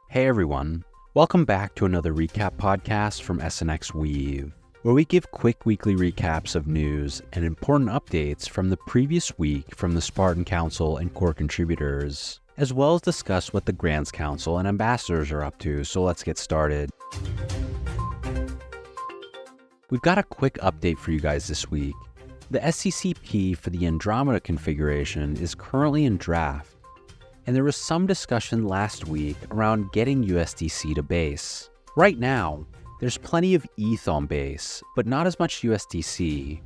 Hey everyone, welcome back to another recap podcast from SNXweave, where we give quick weekly recaps of news and important updates from the previous week from the Spartan Council and core contributors, as well as discuss what the Grants Council and ambassadors are up to, so let's get started. We've got a quick update for you guys this week. The SCCP for the Andromeda configuration is currently in draft, and there was some discussion last week around getting USDC to base. Right now, there's plenty of ETH on base, but not as much USDC.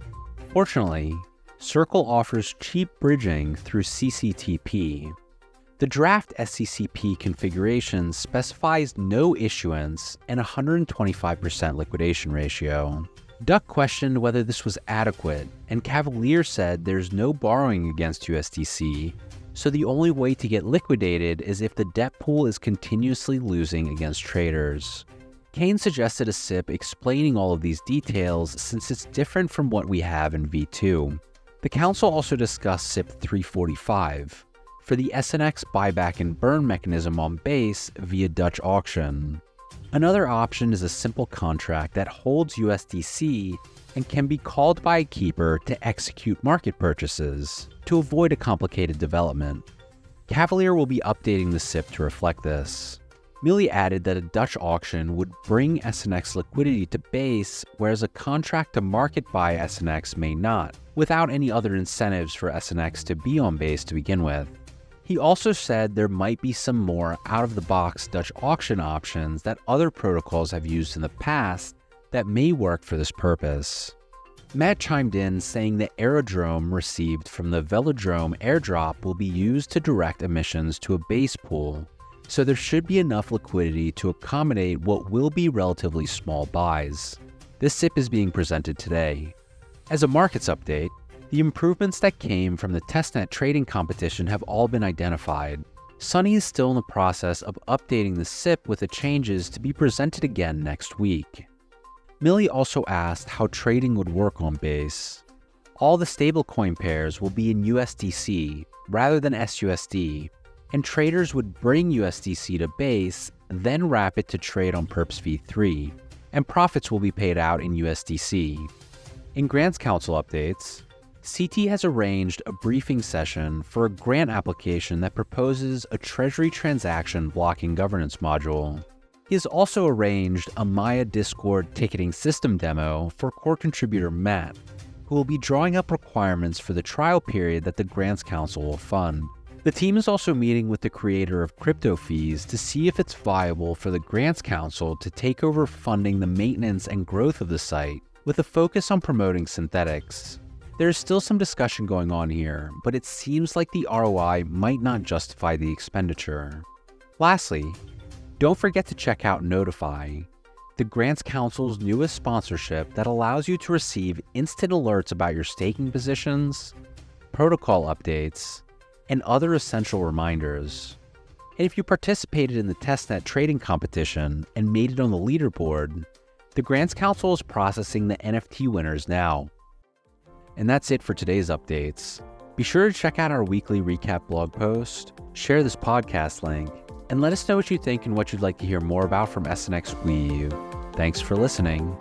Fortunately, Circle offers cheap bridging through CCTP. The draft SCCP configuration specifies no issuance and 125% liquidation ratio. Duck questioned whether this was adequate, and Cavalier said there's no borrowing against USDC, so the only way to get liquidated is if the debt pool is continuously losing against traders. Kane suggested a SIP explaining all of these details since it's different from what we have in V2. The council also discussed SIP 345 for the SNX buyback and burn mechanism on base via Dutch auction. Another option is a simple contract that holds USDC and can be called by a keeper to execute market purchases to avoid a complicated development. Cavalier will be updating the SIP to reflect this. Millie added that a Dutch auction would bring SNX liquidity to base, whereas a contract to market buy SNX may not, without any other incentives for SNX to be on base to begin with. He also said there might be some more out-of-the-box Dutch auction options that other protocols have used in the past that may work for this purpose. Matt chimed in saying the aerodrome received from the Velodrome airdrop will be used to direct emissions to a base pool, so there should be enough liquidity to accommodate what will be relatively small buys. This SIP is being presented today. As a markets update, the improvements that came from the testnet trading competition have all been identified. Sunny is still in the process of updating the SIP with the changes to be presented again next week. Millie also asked how trading would work on base. All the stablecoin pairs will be in USDC rather than SUSD, and traders would bring USDC to base, then wrap it to trade on Perps V3, and profits will be paid out in USDC. In Grants Council updates, CT has arranged a briefing session for a grant application that proposes a Treasury transaction blocking governance module. He has also arranged a Maya Discord ticketing system demo for core contributor Matt, who will be drawing up requirements for the trial period that the Grants Council will fund. The team is also meeting with the creator of Crypto Fees to see if it's viable for the Grants Council to take over funding the maintenance and growth of the site, with a focus on promoting synthetics. There is still some discussion going on here, but it seems like the ROI might not justify the expenditure. Lastly, don't forget to check out Notify, the Grants Council's newest sponsorship that allows you to receive instant alerts about your staking positions, protocol updates, and other essential reminders. And if you participated in the testnet trading competition and made it on the leaderboard, the Grants Council is processing the NFT winners now. And that's it for today's updates. Be sure to check out our weekly recap blog post, share this podcast link, and let us know what you think and what you'd like to hear more about from SNXweave. Thanks for listening.